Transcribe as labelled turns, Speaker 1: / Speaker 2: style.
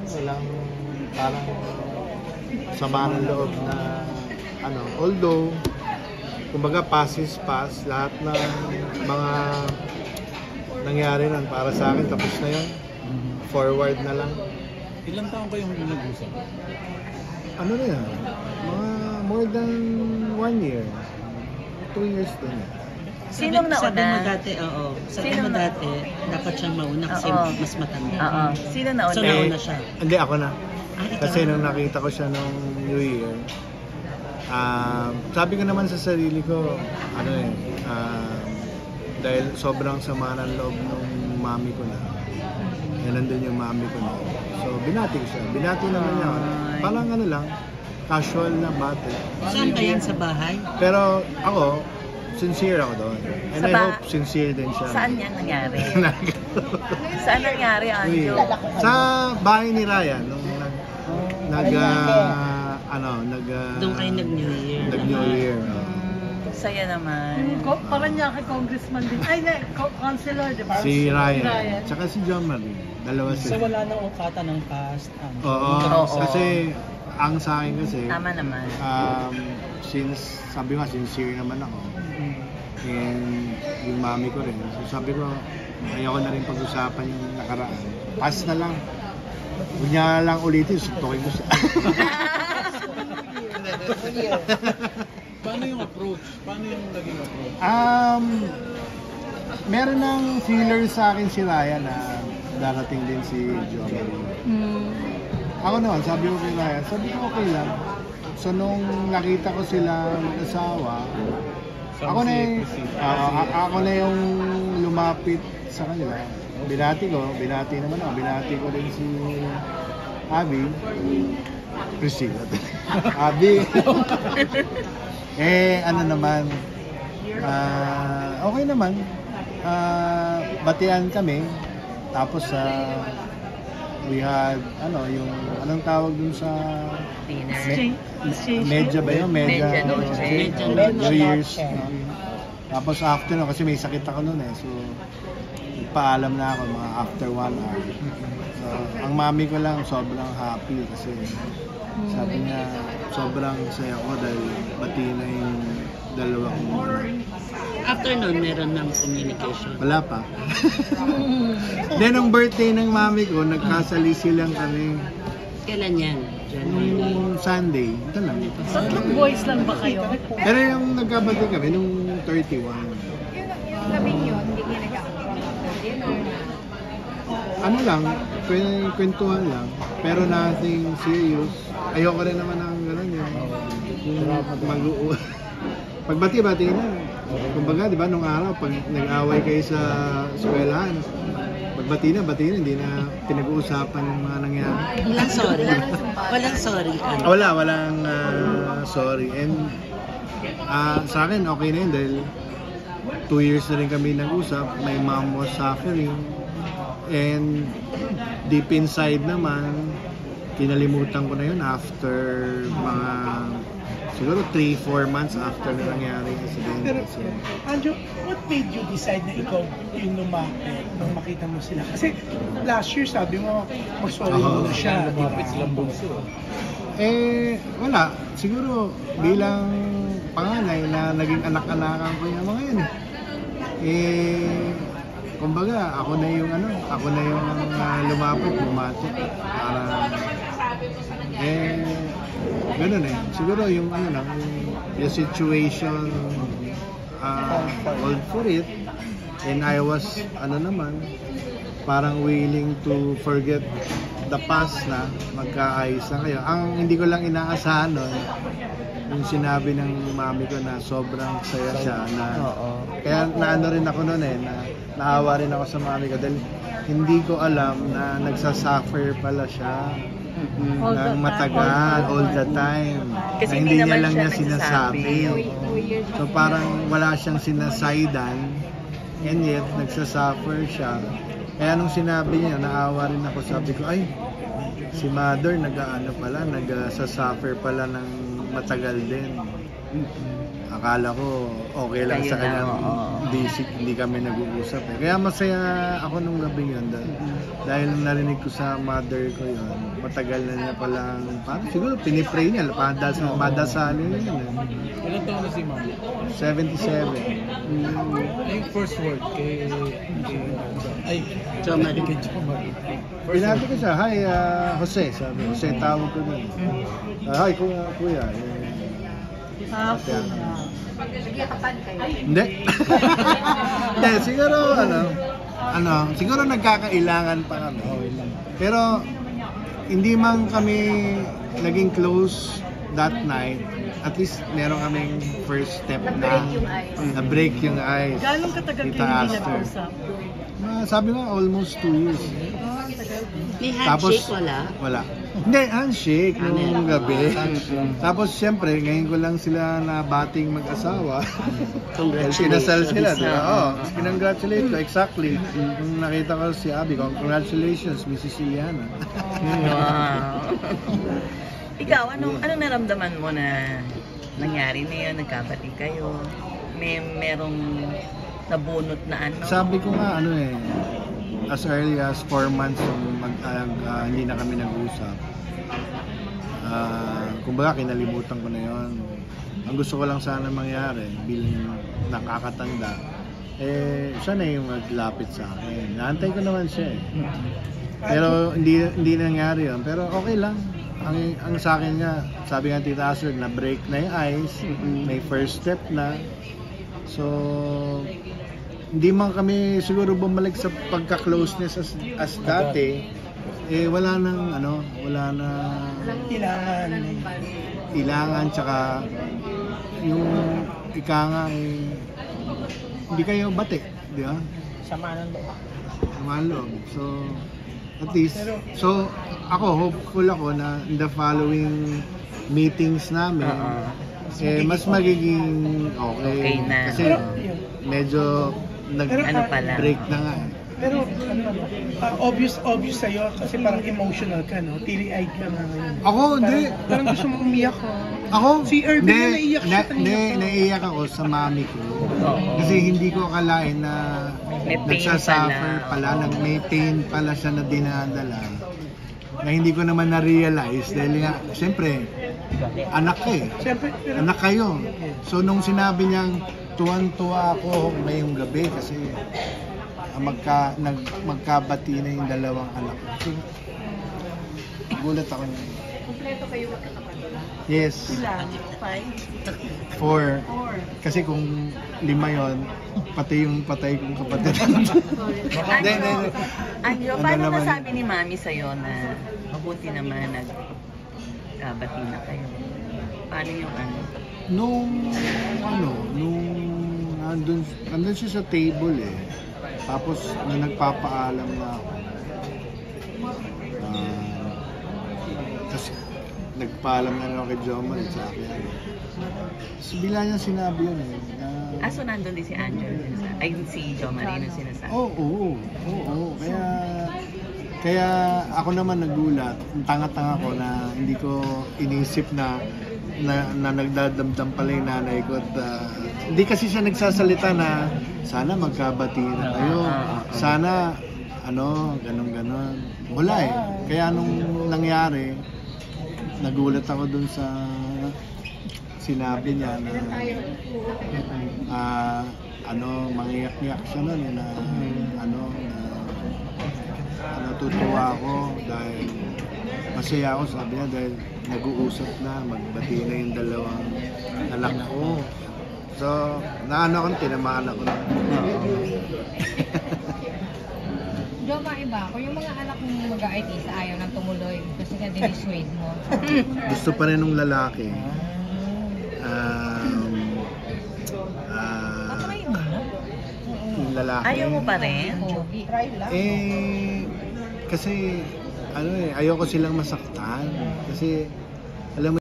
Speaker 1: walang parang sama ng loob na ano, although kumbaga pass is pass, lahat ng mga nangyari nun para sa akin tapos na yun. Forward na lang.
Speaker 2: Ilang taon kayong nag-usap?
Speaker 1: Ano na yan? Mga more than 1 year. 2 years din.
Speaker 3: Sinong nauna?
Speaker 4: Sabi mo dati, oo. Sabi mo
Speaker 3: Sinong
Speaker 4: dati, dapat siyang mauna kasi
Speaker 3: Oo.
Speaker 4: mas matanda.
Speaker 3: Oo. Sino nauna?
Speaker 4: So, nauna siya.
Speaker 1: Hindi, ako na.
Speaker 4: Ikaw.
Speaker 1: Kasi nung nakita ko siya nung New Year, sabi ko naman sa sarili ko, ano dahil sobrang sama ng loob nung mami ko na. Nandun yung mami ko na. So, binati ko siya. Binati naman niya ako. Parang ano lang, casual na bati.
Speaker 4: Saan ba yan, sa bahay?
Speaker 1: Pero ako, sincere ako doon. And
Speaker 3: Sa
Speaker 1: I
Speaker 3: ba-
Speaker 1: hope sincere din siya.
Speaker 3: Saan yan nangyari? Saan nangyari, Anjo?
Speaker 1: Sa bahay ni Ryan, nung
Speaker 4: Doon kayo nag-New Year.
Speaker 1: Nag-New Year.
Speaker 3: Saya naman.
Speaker 5: Parang niya kay congressman din. Ay, councilor, di ba?
Speaker 1: Si Ryan. Tsaka si John Marie. Dalawa
Speaker 2: So
Speaker 1: sila.
Speaker 2: wala nang ukata ng past.
Speaker 1: Oo.
Speaker 3: Oo.
Speaker 1: Kasi, ang sa akin kasi,
Speaker 3: Tama naman.
Speaker 1: since, sabi nga, sincere naman ako. And yung mami ko rin. So sabi ko, ayoko na rin pag-usapan yung nakaraan. Pass na lang. Huwag niya lang ulitin, suntukin ko siya.
Speaker 2: Paano yung approach? Paano yung naging approach?
Speaker 1: Meron ng feeler sa akin si Ryan na darating din si Joey. Ako naman, sabi ko kay Ryan, sabi ko okay lang. So nung nakita ko sila mag-asawa, ako na yung lumapit sa kanila. Binati naman ako. Binati ko din si Abby. Priscilla. Abby. Ano naman, okay naman. Batian kami. Tapos we had, yung, anong tawag dun sa
Speaker 3: Dinner.
Speaker 1: medya ba yun? Medya
Speaker 3: noche.
Speaker 1: New Year's. Tapos after nun, kasi may sakit ako nun So, nagpaalam na ako mga after 1 hour. So, ang mami ko lang sobrang happy kasi sabi niya sobrang saya ko dahil bati na yung dalawa kong
Speaker 4: After nun, meron ng communication.
Speaker 1: Wala pa. Then, nung birthday ng mami ko, nagkasali-silang kami
Speaker 4: Kailan yan? January?
Speaker 1: nung Sunday. Ito lang.
Speaker 5: Tatlong boys lang ba kayo?
Speaker 1: Pero yung nagkabati kami nung 31.
Speaker 6: Yung gabing yun, hindi kayo nag-dinner.
Speaker 1: Ano lang, kwentuhan lang. Pero nothing serious. Ayoko rin naman ng gano'n yung pagbati-bati na. Kumbaga, di ba, nung araw, pag nag-away kayo sa eskwelahan, pagbati na, hindi na pinag-uusapan yung mga nangyari.
Speaker 4: Walang sorry. Walang sorry.
Speaker 1: Walang sorry. And sa akin, okay na yun dahil 2 years na rin kami nag-usap. My mom was suffering. And deep inside naman, kinalimutan ko na yun after mga siguro 3-4 months after na nangyari yung incident.
Speaker 7: Pero, Anjo, what made you decide na ikaw yung lumapit nung makita mo sila? Kasi last year sabi mo, mag-sorry mo na siya, di ba?
Speaker 1: Wala. Siguro bilang panganay na naging anak-anakan ko yung mga yun. Kumbaga, ako na yung lumapit, bumati. Ganun siguro yung yung situation called for it, and I was parang willing to forget the past na magkaayos na kayo. Ang hindi ko lang inaasahan yung sinabi ng mami ko na sobrang saya siya kaya naano rin ako noon na naawa rin ako sa mami ko dahil hindi ko alam na nagsasuffer pala siya ng matagal, all the time.
Speaker 3: Kasi
Speaker 1: na hindi niya
Speaker 3: naman
Speaker 1: lang
Speaker 3: siya
Speaker 1: niya sinasabi. So parang wala siyang sinasaydan and yet nagsasuffer siya. Kaya nung sinabi niya, naawa rin ako, sabi ko, ay, si mother nagsasuffer pala ng matagal din. Akala ko okay lang
Speaker 3: Kayo
Speaker 1: sa kanya.
Speaker 3: lang, oo.
Speaker 1: Hindi kami nag-uusap eh. Kaya masaya ako nung gabi yun. Dahil narinig ko sa mother ko yun, matagal na niya palang, parang siguro pinipray niya, madasalin yun eh.
Speaker 2: Ilan taon na si Ma'am?
Speaker 1: 77.
Speaker 2: Ano yung first word kay
Speaker 4: Jo Marie.
Speaker 2: kay Jo Marie?
Speaker 1: Pinati ko siya, hi Jose, sabi ko. Jose, tawag ko nun. Hi kuya.
Speaker 6: Nagyakapan kayo.
Speaker 1: Hindi. Hindi, siguro siguro nagkakailangan pa kami. Pero hindi man kami naging close that night. At least meron kaming first step na break yung ice.
Speaker 5: Gano'ng katagal
Speaker 1: Kita
Speaker 5: kayo hindi
Speaker 1: Astor.
Speaker 5: nag-usap?
Speaker 1: Sabi mo, almost 2 years.
Speaker 4: May handshake wala?
Speaker 1: Wala. Hindi, handshake nung gabi. Tapos siyempre, ngayon ko lang sila nabating mag-asawa. Kinasal sila, di ba? Oo, kinongratulate ko, exactly. Nung nakita ko si Abby, congratulations, Mrs. Iliana.
Speaker 3: Wow. Ikaw, anong naramdaman mo na nangyari na yun? Nagkabati kayo? Merong nabunot na ano?
Speaker 1: Sabi ko nga, as early as 4 months nung hindi na kami nag-usap. Kumbaga, kinalimutan ko na yun. Ang gusto ko lang sana mangyari, bilang nakakatanda, siya na yung maglapit sa akin. Naantay ko naman siya eh. Pero hindi nangyari yun. Pero okay lang. Ang sa akin nga, sabi nga Tita Astor, na break na yung ice, may first step na. So, hindi man kami siguro bumalik sa pagka-closeness as dati. Wala nang ilangan tsaka yung ika nga hindi kayo bati, di ba? Samahan loob. So, at least, so ako, hopeful ako na in the following meetings namin, mas magiging okay
Speaker 3: na.
Speaker 1: Kasi medyo nag-break na nga.
Speaker 7: Pero obvious sa'yo kasi parang emotional ka, no? Teary-eyed ka nga ngayon.
Speaker 1: Ako, hindi.
Speaker 7: Parang gusto mo umiyak ka.
Speaker 1: Ako?
Speaker 7: Si Irvin na naiiyak siya.
Speaker 1: Naiiyak ako sa mami ko. Kasi hindi ko akalain na
Speaker 3: May pain
Speaker 1: nagsasuffer pala, may pain pala siya na dinadala. Na hindi ko naman na-realize dahil nga, siyempre, anak ka eh.
Speaker 7: Siyempre,
Speaker 1: Anak kayo. So nung sinabi niyang tuwan-tuwa ako ngayong gabi kasi magkabati na yung dalawang anak ko. So, gulat ako niya.
Speaker 6: Kompleto kayo magkakapatid.
Speaker 1: Yes.
Speaker 5: Ilan?
Speaker 1: 4. Kasi kung 5 yon, pati yung patay kong kapatid.
Speaker 3: Anjo,
Speaker 1: Ano
Speaker 3: paano
Speaker 1: naman
Speaker 3: nasabi ni Mami sa'yo na mabuti naman nagkabati na kayo? Paano yung ano?
Speaker 1: Nung nandun siya sa table eh. Tapos na nagpapaalam na ako. Tapos nagpaalam na ako kay Jomar sa akin. So bila niya sinabi yun eh.
Speaker 3: So nandun din si Angel, si Jo Marie nung sinasabi.
Speaker 1: Oo. Kaya ako naman nagulat. Ang tanga-tanga ko na hindi ko inisip na nagdadamdam pala yung nanay ko. At hindi kasi siya nagsasalita na sana magkabati na kayo. Sana ganon. Wala eh. Kaya nung nangyari, nagulat ako dun sa sinabi niya na mangiyak-iyak siya nun na natutuwa ako dahil masaya ako, sabi niya, dahil nag-uusap na, magbati na yung dalawang anak ko. So, tinamaan ako na.
Speaker 6: Joma, iba, kung yung mga anak mong mag-artista ayaw nang tumuloy, kasi ka din-dissuade mo.
Speaker 1: Gusto pa rin ng lalaki.
Speaker 6: Try mo.
Speaker 1: Yung lalaki.
Speaker 3: Ayaw mo pa rin?
Speaker 6: Try lang.
Speaker 1: Kasi ayoko silang masaktan. Kasi alam mo